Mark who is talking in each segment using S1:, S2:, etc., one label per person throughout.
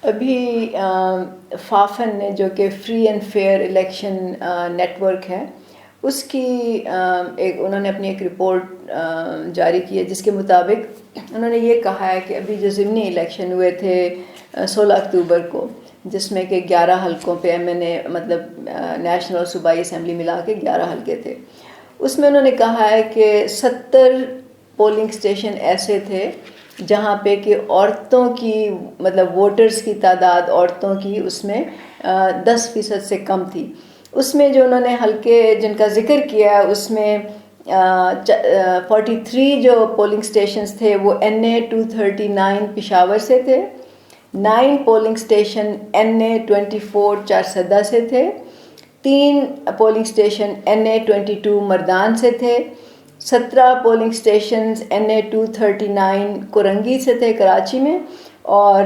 S1: ابھی فافن نے جو کہ free and fair election network ہے اس کی انہوں نے اپنی ایک رپورٹ جاری کی ہے، جس کے مطابق انہوں نے یہ کہا ہے کہ ابھی جو ضمنی الیکشن ہوئے تھے 16 اکتوبر کو، جس میں کہ 11 حلقوں پہ MNA مطلب نیشنل اور صوبائی اسمبلی ملا کے 11 حلقے تھے، اس میں انہوں نے کہا ہے کہ 70 پولنگ اسٹیشن ایسے تھے جہاں پہ کہ عورتوں کی مطلب ووٹرز کی تعداد عورتوں کی اس میں 10% سے کم تھی۔ اس میں جو انہوں نے حلقے جن کا ذکر کیا ہے اس میں 43 جو پولنگ اسٹیشنز تھے وہ NA 239 پشاور سے تھے، 9 پولنگ اسٹیشن NA 24 چارسدہ سے تھے، 3 پولنگ اسٹیشن NA 22 مردان سے تھے، 17 پولنگ اسٹیشنز NA 239 کورنگی سے تھے کراچی میں، اور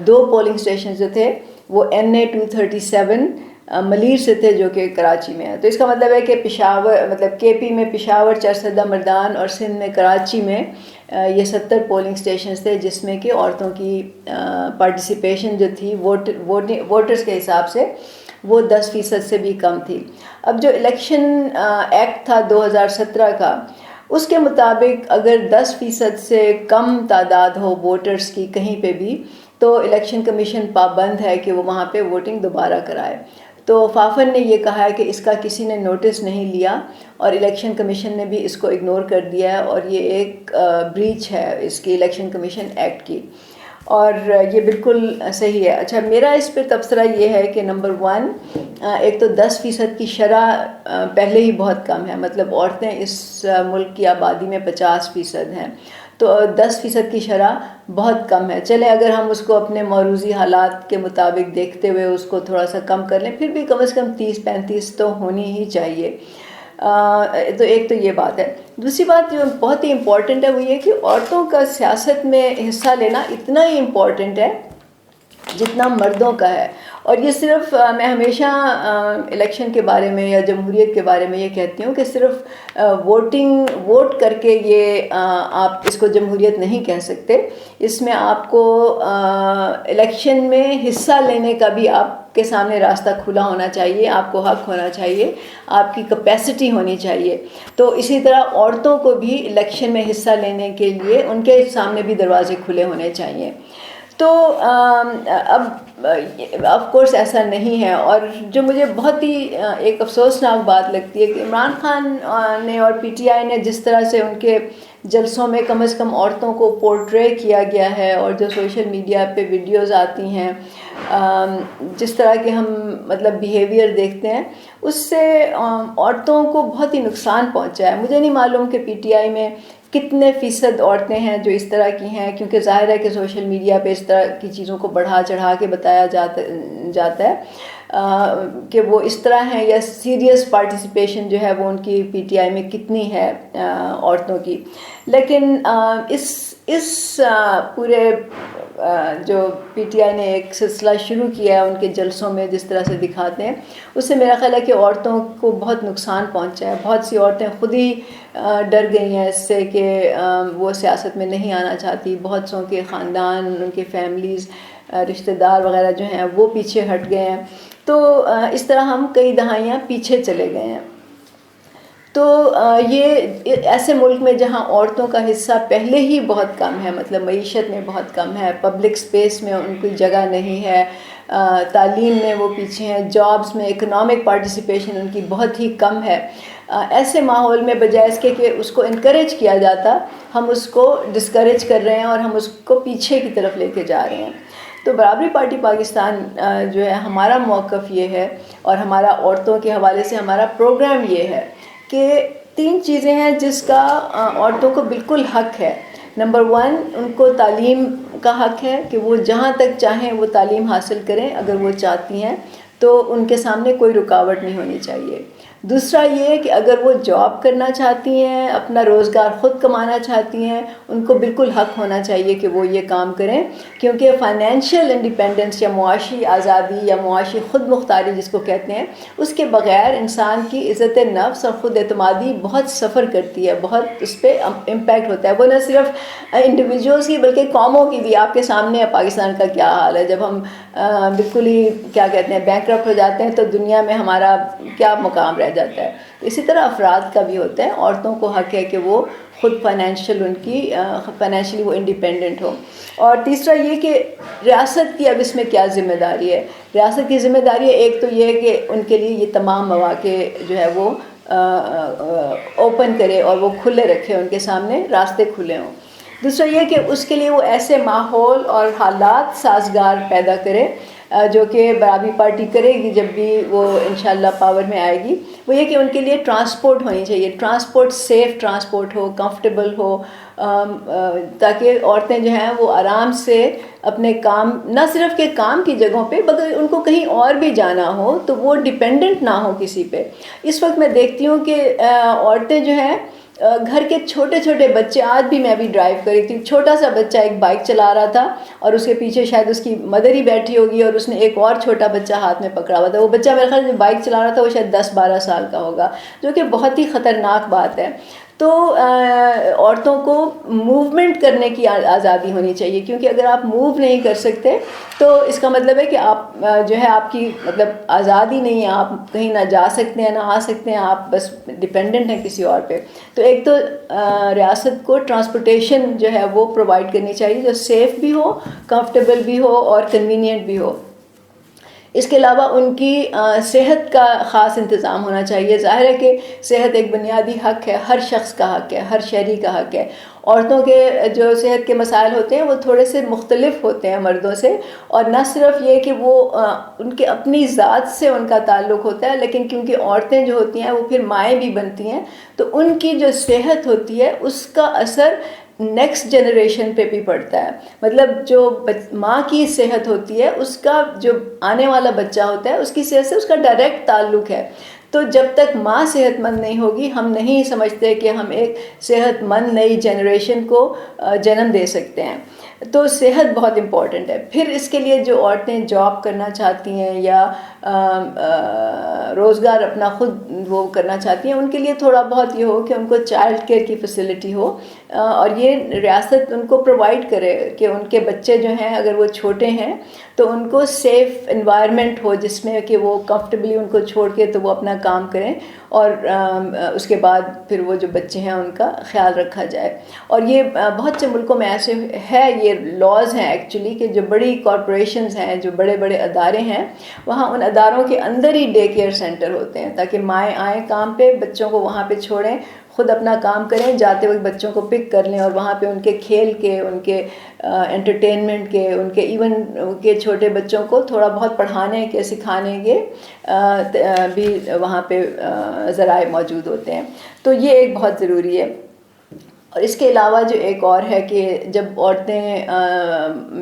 S1: 2 پولنگ اسٹیشن جو تھے وہ NA 237 ملیر سے تھے جو کہ کراچی میں ہے۔ تو اس کا مطلب ہے کہ پشاور مطلب KP میں پشاور، چارسدہ، مردان اور سندھ میں کراچی میں یہ 70 پولنگ اسٹیشنز تھے جس میں کہ عورتوں کی پارٹیسپیشن جو تھی ووٹرز کے حساب سے وہ 10% سے بھی کم تھی۔ اب جو الیکشن ایکٹ تھا 2017 کا، اس کے مطابق اگر 10% سے کم تعداد ہو ووٹرز کی کہیں پہ بھی تو الیکشن کمیشن پابند ہے کہ وہ وہاں پہ ووٹنگ دوبارہ کرائے۔ تو فافن نے یہ کہا ہے کہ اس کا کسی نے نوٹس نہیں لیا اور الیکشن کمیشن نے بھی اس کو اگنور کر دیا ہے، اور یہ ایک بریچ ہے اس کی الیکشن کمیشن ایکٹ کی، اور یہ بالکل صحیح ہے۔ اچھا، میرا اس پہ تبصرہ یہ ہے کہ نمبر 1، ایک تو 10% کی شرح پہلے ہی بہت کم ہے، مطلب عورتیں اس ملک کی آبادی میں 50% ہیں، تو 10% کی شرح بہت کم ہے۔ چلے اگر ہم اس کو اپنے موروثی حالات کے مطابق دیکھتے ہوئے اس کو تھوڑا سا کم کر لیں، پھر بھی کم از کم 30-35 تو ہونی ہی چاہیے۔ تو ایک تو یہ بات ہے۔ دوسری بات جو بہت ہی امپورٹنٹ ہے وہ یہ کہ عورتوں کا سیاست میں حصہ لینا اتنا ہی امپورٹنٹ ہے جتنا مردوں کا ہے، اور یہ صرف میں ہمیشہ الیکشن کے بارے میں یا جمہوریت کے بارے میں یہ کہتی ہوں کہ صرف ووٹ کر کے یہ آپ اس کو جمہوریت نہیں کہہ سکتے، اس میں آپ کو الیکشن میں حصہ لینے کا بھی آپ کے سامنے راستہ کھلا ہونا چاہیے، آپ کو حق ہونا چاہیے، آپ کی کیپیسٹی ہونی چاہیے۔ تو اسی طرح عورتوں کو بھی الیکشن میں حصہ لینے کے لیے ان کے سامنے بھی دروازے کھلے ہونے چاہیے۔ تو اب آف کورس ایسا نہیں ہے، اور جو مجھے بہت ہی ایک افسوسناک بات لگتی ہے کہ عمران خان نے اور PTI نے جس طرح سے ان کے جلسوں میں کم از کم عورتوں کو پورٹرے کیا گیا ہے، اور جو سوشل میڈیا پہ ویڈیوز آتی ہیں جس طرح کے ہم مطلب بیہیویئر دیکھتے ہیں، اس سے عورتوں کو بہت ہی نقصان پہنچا ہے۔ مجھے نہیں معلوم کہ PTI میں کتنے فیصد عورتیں ہیں جو اس طرح کی ہیں، کیونکہ ظاہر ہے کہ سوشل میڈیا پہ اس طرح کی چیزوں کو بڑھا چڑھا کے بتایا جاتا ہے کہ وہ اس طرح ہیں، یا سیریس پارٹیسپیشن جو ہے وہ ان کی PTI میں کتنی ہے عورتوں کی۔ لیکن اس پورے جو PTI نے ایک سلسلہ شروع کیا ہے ان کے جلسوں میں جس طرح سے دکھاتے ہیں، اس سے میرا خیال ہے کہ عورتوں کو بہت نقصان پہنچا ہے۔ بہت سی عورتیں خود ہی ڈر گئی ہیں اس سے کہ وہ سیاست میں نہیں آنا چاہتی، بہت سو کے خاندان، ان کے فیملیز، رشتہ دار وغیرہ جو ہیں وہ پیچھے ہٹ گئے ہیں۔ تو اس طرح ہم کئی دہائیاں پیچھے چلے گئے ہیں۔ تو یہ ایسے ملک میں جہاں عورتوں کا حصہ پہلے ہی بہت کم ہے، مطلب معیشت میں بہت کم ہے، پبلک سپیس میں ان کی جگہ نہیں ہے، تعلیم میں وہ پیچھے ہیں، جابز میں اکنامک پارٹیسپیشن ان کی بہت ہی کم ہے، ایسے ماحول میں بجائے اس کے کہ اس کو انکریج کیا جاتا، ہم اس کو ڈسکریج کر رہے ہیں اور ہم اس کو پیچھے کی طرف لے کے جا رہے ہیں۔ تو برابری پارٹی پاکستان جو ہے، ہمارا موقف یہ ہے، اور ہمارا عورتوں کے حوالے سے ہمارا پروگرام یہ ہے کہ 3 چیزیں ہیں جس کا عورتوں کو بالکل حق ہے۔ نمبر 1، ان کو تعلیم کا حق ہے کہ وہ جہاں تک چاہیں وہ تعلیم حاصل کریں، اگر وہ چاہتی ہیں تو ان کے سامنے کوئی رکاوٹ نہیں ہونی چاہیے۔ دوسرا یہ کہ اگر وہ جاب کرنا چاہتی ہیں، اپنا روزگار خود کمانا چاہتی ہیں، ان کو بالکل حق ہونا چاہیے کہ وہ یہ کام کریں، کیونکہ فائنینشیل انڈیپینڈنس یا معاشی آزادی یا معاشی خود مختاری جس کو کہتے ہیں، اس کے بغیر انسان کی عزت نفس اور خود اعتمادی بہت سفر کرتی ہے، بہت اس پہ امپیکٹ ہوتا ہے، وہ نہ صرف انڈیویجولس کی بلکہ قوموں کی بھی۔ آپ کے سامنے ہے پاکستان کا کیا حال ہے، جب ہم بالکل ہی کیا کہتے ہیں بینکرپٹ ہو جاتے ہیں تو دنیا میں ہمارا کیا مقام رہ جاتا ہے۔ اسی طرح افراد کا بھی ہوتا ہے، عورتوں کو حق ہے کہ وہ خود فائنینشلی وہ انڈیپینڈنٹ ہو۔ اور تیسرا یہ کہ ریاست کی اب اس میں کیا ذمہ داری ہے۔ ریاست کی ذمہ داری ہے ایک تو یہ کہ ان کے لیے یہ تمام مواقع جو ہے وہ اوپن کرے اور وہ کھلے رکھے، ان کے سامنے راستے کھلے ہوں۔ دوسرا یہ کہ اس کے لیے وہ ایسے ماحول اور حالات سازگار پیدا کرے جو کہ برابری پارٹی کرے گی جب بھی وہ انشاءاللہ پاور میں آئے گی، وہ یہ کہ ان کے لیے ٹرانسپورٹ ہونی چاہیے، ٹرانسپورٹ سیف ٹرانسپورٹ ہو، کمفرٹیبل ہو، تاکہ عورتیں جو ہیں وہ آرام سے اپنے کام، نہ صرف کہ کام کی جگہوں پہ بلکہ ان کو کہیں اور بھی جانا ہو تو وہ ڈیپینڈنٹ نہ ہو کسی پہ۔ اس وقت میں دیکھتی ہوں کہ عورتیں جو ہیں گھر کے چھوٹے چھوٹے بچے، آج بھی میں ابھی ڈرائیو کری تھی، چھوٹا سا بچہ ایک بائک چلا رہا تھا اور اس کے پیچھے شاید اس کی مدر ہی بیٹھی ہوگی اور اس نے ایک اور چھوٹا بچہ ہاتھ میں پکڑا ہوا تھا۔ وہ بچہ میرے خیال جو بائک چلا رہا تھا وہ شاید 10-12 سال کا ہوگا، جو کہ بہت ہی خطرناک بات ہے۔ تو عورتوں کو موومنٹ کرنے کی آزادی ہونی چاہیے، کیونکہ اگر آپ موو نہیں کر سکتے تو اس کا مطلب ہے کہ آپ جو ہے آپ کی مطلب آزادی نہیں ہے، آپ کہیں نہ جا سکتے ہیں نہ آ سکتے ہیں، آپ بس ڈیپینڈنٹ ہیں کسی اور پہ۔ تو ایک تو ریاست کو ٹرانسپورٹیشن جو ہے وہ پرووائڈ کرنی چاہیے جو سیف بھی ہو، کمفرٹیبل بھی ہو اور کنوینئنٹ بھی ہو۔ اس کے علاوہ ان کی صحت کا خاص انتظام ہونا چاہیے۔ ظاہر ہے کہ صحت ایک بنیادی حق ہے، ہر شخص کا حق ہے، ہر شہری کا حق ہے۔ عورتوں کے جو صحت کے مسائل ہوتے ہیں وہ تھوڑے سے مختلف ہوتے ہیں مردوں سے، اور نہ صرف یہ کہ وہ ان کے اپنی ذات سے ان کا تعلق ہوتا ہے، لیکن کیونکہ عورتیں جو ہوتی ہیں وہ پھر مائیں بھی بنتی ہیں تو ان کی جو صحت ہوتی ہے اس کا اثر نیکسٹ جنریشن پہ بھی پڑتا ہے۔ مطلب جو ماں کی صحت ہوتی ہے اس کا جو آنے والا بچہ ہوتا ہے اس کی صحت سے اس کا ڈائریکٹ تعلق ہے۔ تو جب تک ماں صحت مند نہیں ہوگی ہم نہیں سمجھتے کہ ہم ایک صحت مند نئی جنریشن کو جنم دے سکتے ہیں۔ تو صحت بہت امپورٹنٹ ہے۔ پھر اس کے لیے جو عورتیں جاب کرنا چاہتی ہیں یا روزگار اپنا خود وہ کرنا چاہتی ہیں، ان کے لیے تھوڑا بہت یہ ہو کہ ان کو چائلڈ کیئر کی فیسلٹی ہو، اور یہ ریاست ان کو پرووائڈ کرے کہ ان کے بچے جو ہیں اگر وہ چھوٹے ہیں تو ان کو سیف انوائرمنٹ ہو جس میں کہ وہ کمفرٹیبلی ان کو چھوڑ کے تو وہ اپنا کام کریں، اور اس کے بعد پھر وہ جو بچے ہیں ان کا خیال رکھا جائے۔ اور یہ بہت سے ملکوں میں ایسے ہے، یہ لاز ہیں ایکچولی کہ جو بڑی کارپوریشنز ہیں، جو بڑے بڑے ادارے ہیں، وہاں ان اداروں کے اندر ہی ڈے کیئر سینٹر ہوتے ہیں تاکہ مائیں آئیں کام پہ، بچوں کو وہاں پہ چھوڑیں، خود اپنا کام کریں، جاتے وقت بچوں کو پک کر لیں اور وہاں پہ ان کے کھیل کے، ان کے انٹرٹینمنٹ کے، ان کے ایون ان کے چھوٹے بچوں کو تھوڑا بہت پڑھانے کے سکھانے کے بھی وہاں پہ ذرائع موجود ہوتے ہیں۔ تو یہ ایک بہت ضروری ہے۔ اور اس کے علاوہ جو ایک اور ہے کہ جب عورتیں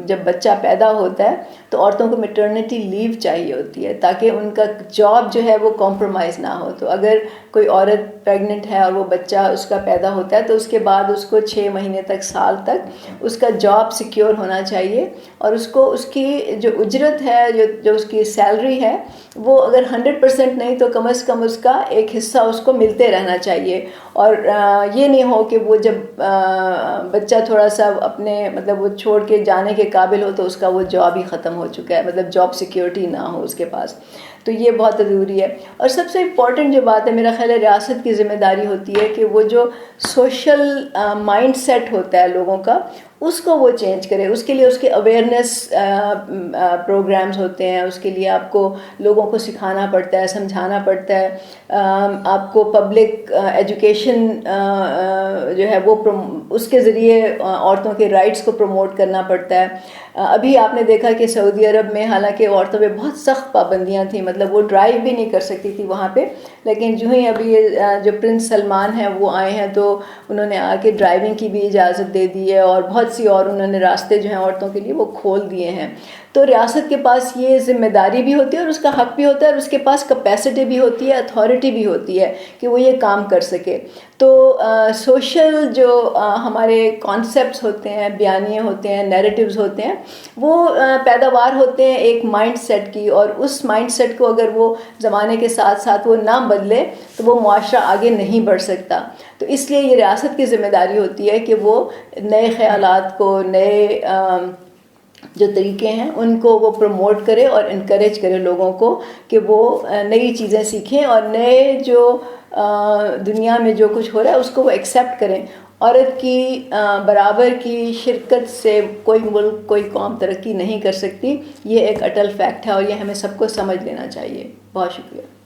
S1: جب بچہ پیدا ہوتا ہے تو عورتوں کو میٹرنٹی لیو چاہیے ہوتی ہے تاکہ ان کا جاب جو ہے وہ کمپرومائز نہ ہو۔ تو اگر کوئی عورت پریگننٹ ہے اور وہ بچہ اس کا پیدا ہوتا ہے تو اس کے بعد اس کو 6 مہینے تک، سال تک اس کا جاب سیکیور ہونا چاہیے، اور اس کو اس کی جو اجرت ہے، جو اس کی سیلری ہے، وہ اگر 100% نہیں تو کم از کم اس کا ایک حصہ اس کو ملتے رہنا چاہیے۔ اور یہ نہیں ہو کہ وہ جب بچہ تھوڑا سا اپنے مطلب وہ چھوڑ کے جانے کے قابل ہو تو اس کا وہ جاب ہی ختم ہو چکا ہے، مطلب جاب سیکیورٹی نہ ہو اس کے پاس۔ تو یہ بہت ضروری ہے۔ اور سب سے امپورٹنٹ جو بات ہے میرا خیال ہے ریاست کی ذمہ داری ہوتی ہے کہ وہ جو سوشل مائنڈ سیٹ ہوتا ہے لوگوں کا اس کو وہ چینج کرے۔ اس کے لیے اس کے اویئرنیس پروگرامز ہوتے ہیں، اس کے لیے آپ کو لوگوں کو سکھانا پڑتا ہے، سمجھانا پڑتا ہے، آپ کو پبلک ایجوکیشن جو ہے وہ اس کے ذریعے عورتوں کے رائٹس کو پروموٹ کرنا پڑتا ہے۔ ابھی آپ نے دیکھا کہ سعودی عرب میں حالانکہ عورتوں پہ بہت سخت پابندیاں تھیں، مطلب وہ ڈرائیو بھی نہیں کر سکتی تھی وہاں پہ، لیکن جو ہی ابھی جو پرنس سلمان ہیں وہ آئے ہیں تو انہوں نے آ کے ڈرائیونگ کی بھی اجازت دے دی ہے، اور بہت بہت سی اور انہوں نے راستے جو ہیں عورتوں کے لیے وہ کھول دیے ہیں. تو ریاست کے پاس یہ ذمہ داری بھی ہوتی ہے اور اس کا حق بھی ہوتا ہے اور اس کے پاس کیپیسٹی بھی ہوتی ہے, اتھارٹی بھی ہوتی ہے کہ وہ یہ کام کر سکے. تو سوشل جو ہمارے کانسیپٹس ہوتے ہیں, بیانیے ہوتے ہیں, نیریٹیوز ہوتے ہیں, وہ پیداوار ہوتے ہیں ایک مائنڈ سیٹ کی, اور اس مائنڈ سیٹ کو اگر وہ زمانے کے ساتھ ساتھ وہ نہ بدلے تو وہ معاشرہ آگے نہیں بڑھ سکتا. تو اس لیے یہ ریاست کی ذمہ داری ہوتی ہے کہ وہ نئے خیالات کو, نئے جو طریقے ہیں ان کو وہ پروموٹ کرے اور انکریج کرے لوگوں کو کہ وہ نئی چیزیں سیکھیں اور نئے جو دنیا میں جو کچھ ہو رہا ہے اس کو وہ ایکسیپٹ کریں. عورت کی برابر کی شرکت سے کوئی ملک, کوئی قوم ترقی نہیں کر سکتی. یہ ایک اٹل فیکٹ ہے اور یہ ہمیں سب کو سمجھ لینا چاہیے. بہت شکریہ.